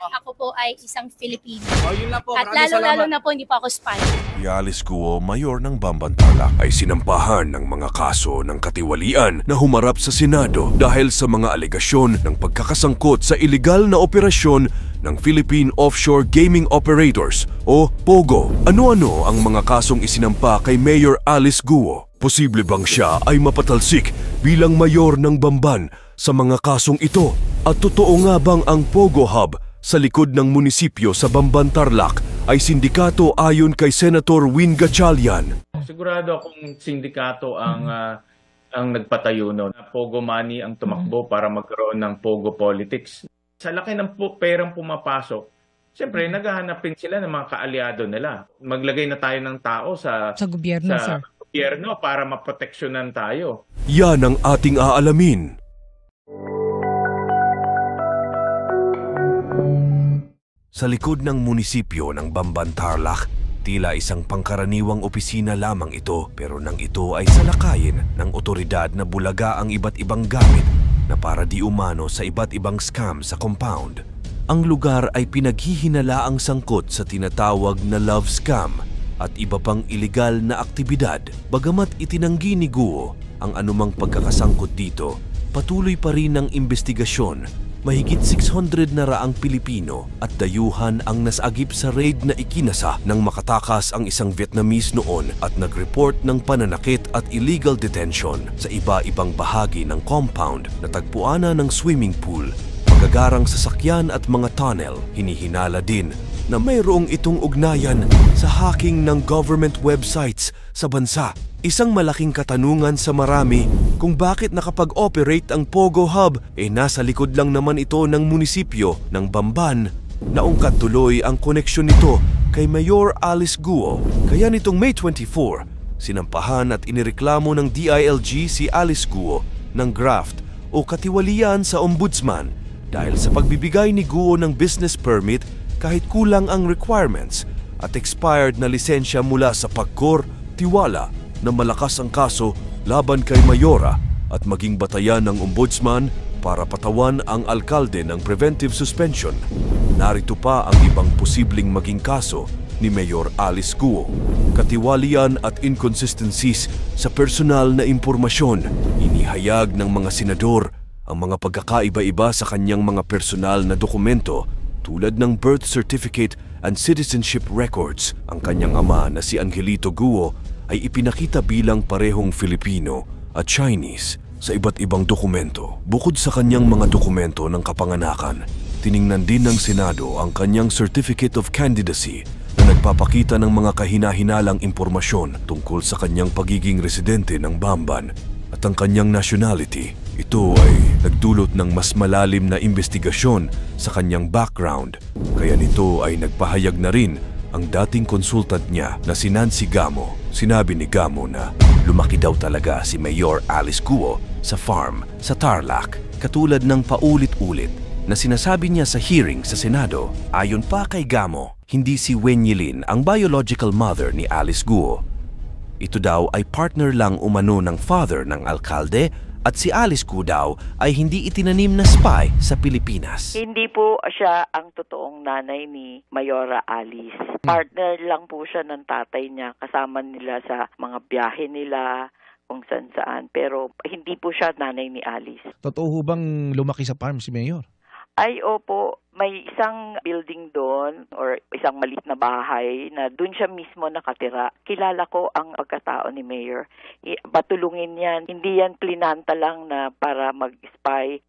Ako po ay isang Filipino. Yun lang po. At Maraming lalo-lalo salamat. na po hindi po ako spy. Si Alice Guo, mayor ng Bambantarlac, ay sinampahan ng mga kaso ng katiwalian na humarap sa Senado dahil sa mga alegasyon ng pagkakasangkot sa iligal na operasyon ng Philippine Offshore Gaming Operators o POGO. Ano-ano ang mga kasong isinampa kay Mayor Alice Guo? Posible bang siya ay mapatalsik bilang mayor ng Bamban sa mga kasong ito? At totoo nga bang ang POGO Hub sa likod ng munisipyo sa Bambantarlac ay sindikato ayon kay Senator Win Gatchalian? Sigurado akong sindikato ang nagpatayo noon. Pogo money ang tumakbo para magkaroon ng Pogo politics. Sa laki ng perang pumapasok, siyempre naghahanapin sila ng mga kaalyado nila. Maglagay na tayo ng tao sa gobyerno, sir. Gobyerno para maproteksyonan tayo. Yan ang ating aalamin. Sa likod ng munisipyo ng Bambantarlac, tila isang pangkaraniwang opisina lamang ito, pero nang ito ay salakayin ng otoridad na bulaga ang iba't ibang gamit na para di umano sa iba't ibang scam sa compound. Ang lugar ay pinaghihinalaang sangkot sa tinatawag na love scam at iba pang iligal na aktibidad. Bagamat itinanggi ni Guo ang anumang pagkakasangkot dito, patuloy pa rin ang investigasyon. Mahigit 600 na raang Pilipino at dayuhan ang nasagip sa raid na ikinasa nang makatakas ang isang Vietnamese noon at nag-report ng pananakit at illegal detention sa iba-ibang bahagi ng compound na tagpuanan ng swimming pool, magagarang sasakyan at mga tunnel. Hinihinala din na mayroong itong ugnayan sa hacking ng government websites sa bansa. Isang malaking katanungan sa marami kung bakit nakapag-operate ang POGO Hub nasa likod lang naman ito ng munisipyo ng Bamban. Naungkat tuloy ang koneksyon nito kay Mayor Alice Guo. Kaya nitong May 24, sinampahan at inireklamo ng DILG si Alice Guo ng graft o katiwalian sa ombudsman dahil sa pagbibigay ni Guo ng business permit kahit kulang ang requirements at expired na lisensya mula sa PAGCOR, tiwala na malakas ang kaso laban kay Mayora at maging batayan ng ombudsman para patawan ang alkalde ng preventive suspension. Narito pa ang ibang posibleng maging kaso ni Mayor Alice Guo. Katiwalian at inconsistencies sa personal na impormasyon. Inihayag ng mga senador ang mga pagkakaiba-iba sa kanyang mga personal na dokumento tulad ng birth certificate and citizenship records. Ang kanyang ama na si Angelito Guo ay ipinakita bilang parehong Filipino at Chinese sa iba't ibang dokumento. Bukod sa kanyang mga dokumento ng kapanganakan, tiningnan din ng Senado ang kanyang Certificate of Candidacy na nagpapakita ng mga kahina-hinalang impormasyon tungkol sa kanyang pagiging residente ng Bamban at ang kanyang nationality. Ito ay nagdulot ng mas malalim na investigasyon sa kanyang background, kaya nito ay nagpahayag na rin ang dating consultant niya na si Nancy Gamo. Sinabi ni Gamo na lumaki daw talaga si Mayor Alice Guo sa farm sa Tarlac, katulad ng paulit-ulit na sinasabi niya sa hearing sa Senado. Ayon pa kay Gamo, hindi si Wen Yilin ang biological mother ni Alice Guo. Ito daw ay partner lang umano ng father ng alkalde at si Alice Guo daw ay hindi itinanim na spy sa Pilipinas. Hindi po siya ang totoong nanay ni Mayora Alice. Partner lang po siya ng tatay niya, kasama nila sa mga biyahe nila kung saan-saan. Pero hindi po siya nanay ni Alice. Totoo ho bang lumaki sa farm si Mayor? Ay, opo. May isang building doon or isang maliit na bahay na doon siya mismo nakatira. Kilala ko ang pagkatao ni Mayor. Patulungin yan. Hindi yan plinanta lang na para mag-spy.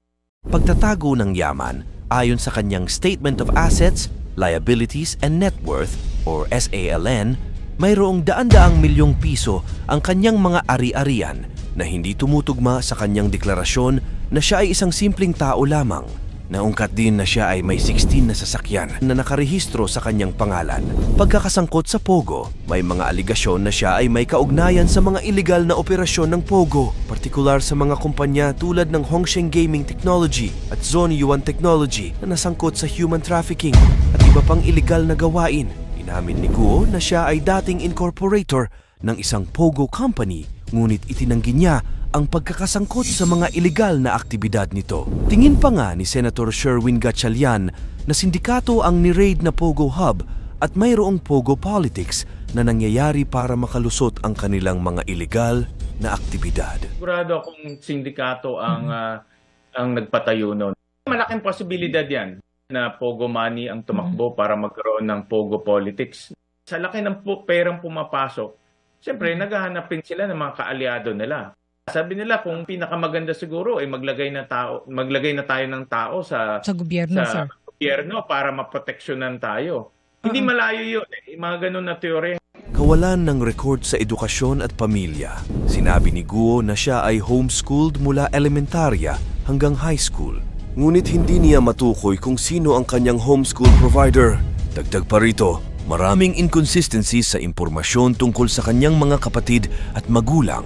Pagtatago ng yaman, ayon sa kanyang Statement of Assets, Liabilities and Net Worth or SALN, mayroong daan-daang milyong piso ang kanyang mga ari-arian na hindi tumutugma sa kanyang deklarasyon na siya ay isang simpleng tao lamang. Naungkat din na siya ay may 16 na sasakyan na nakarehistro sa kanyang pangalan. Pagkakasangkot sa POGO, may mga aligasyon na siya ay may kaugnayan sa mga iligal na operasyon ng POGO, partikular sa mga kumpanya tulad ng Hongsheng Gaming Technology at Zone Yuan Technology na nasangkot sa human trafficking at iba pang iligal na gawain. Inamin ni Guo na siya ay dating incorporator ng isang POGO company, ngunit itinanggi niya ang pagkakasangkot sa mga ilegal na aktibidad nito. Tingin pa nga ni Senator Sherwin Gatchalian na sindikato ang ni-raid na Pogo Hub at mayroong Pogo Politics na nangyayari para makalusot ang kanilang mga ilegal na aktibidad. Sigurado akong sindikato ang nagpatayo noon. Malaking posibilidad yan na Pogo money ang tumakbo para magkaroon ng Pogo Politics. Sa laki ng perang pumapasok, siyempre naghahanapin sila ng mga kaalyado nila. Sabi nila kung pinakamaganda siguro ay maglagay na tayo ng tao sa gobyerno, sir. Gobyerno para maproteksyonan tayo. Hindi malayo yun. Mga ganun na teorya. Kawalan ng record sa edukasyon at pamilya. Sinabi ni Guo na siya ay homeschooled mula elementarya hanggang high school. Ngunit hindi niya matukoy kung sino ang kanyang homeschool provider. Dagdag pa rito, maraming inconsistencies sa impormasyon tungkol sa kanyang mga kapatid at magulang.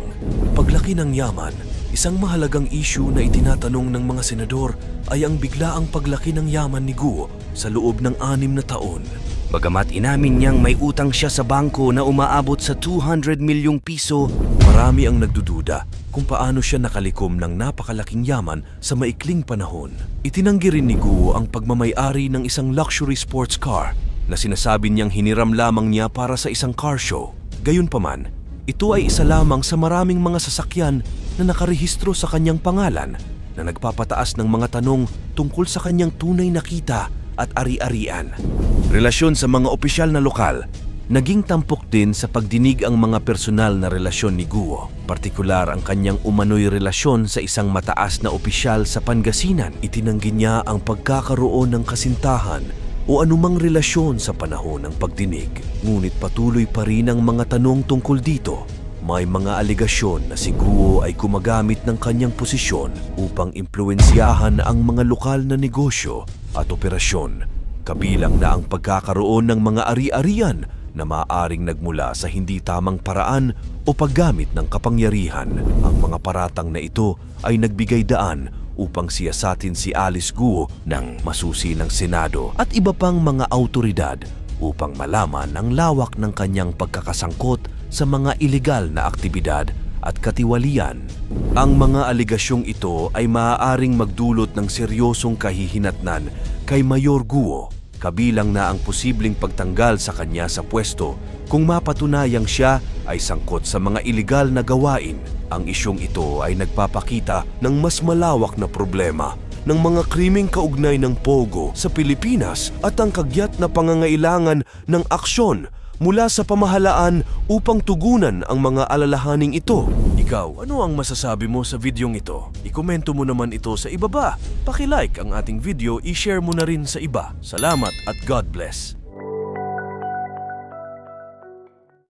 Paglaki ng yaman, isang mahalagang issue na itinatanong ng mga senador ay ang biglaang paglaki ng yaman ni Guo sa loob ng 6 na taon. Bagamat inamin niyang may utang siya sa bangko na umaabot sa 200 milyong piso, marami ang nagdududa kung paano siya nakalikom ng napakalaking yaman sa maikling panahon. Itinanggi rin ni Guo ang pagmamay-ari ng isang luxury sports car na sinasabi niyang hiniram lamang niya para sa isang car show. Gayunpaman, ito ay isa lamang sa maraming mga sasakyan na nakarehistro sa kanyang pangalan na nagpapataas ng mga tanong tungkol sa kanyang tunay na kita at ari-arian. Relasyon sa mga opisyal na lokal, naging tampok din sa pagdinig ang mga personal na relasyon ni Guo. Partikular ang kanyang umano'y relasyon sa isang mataas na opisyal sa Pangasinan. Itinanggi niya ang pagkakaroon ng kasintahan o anumang relasyon sa panahon ng pagdinig. Ngunit patuloy pa rin ang mga tanong tungkol dito. May mga aligasyon na si Guo ay gumagamit ng kanyang posisyon upang impluwensyahan ang mga lokal na negosyo at operasyon, kabilang na ang pagkakaroon ng mga ari-arian na maaaring nagmula sa hindi tamang paraan o paggamit ng kapangyarihan. Ang mga paratang na ito ay nagbigay daan upang siyasatin si Alice Guo ng masusi ng Senado at iba pang mga autoridad upang malaman ang lawak ng kanyang pagkakasangkot sa mga ilegal na aktibidad at katiwalian. Ang mga aligasyong ito ay maaaring magdulot ng seryosong kahihinatnan kay Mayor Guo, kabilang na ang posibleng pagtanggal sa kanya sa pwesto kung mapatunayang siya ay sangkot sa mga ilegal na gawain. Ang isyong ito ay nagpapakita ng mas malawak na problema ng mga krimeng kaugnay ng Pogo sa Pilipinas at ang kagyat na pangangailangan ng aksyon mula sa pamahalaan upang tugunan ang mga alalahaning ito. Ikaw, ano ang masasabi mo sa videong ito? Ikomento mo naman ito sa ibaba. Paki-like ang ating video, i-share mo na rin sa iba. Salamat at God bless.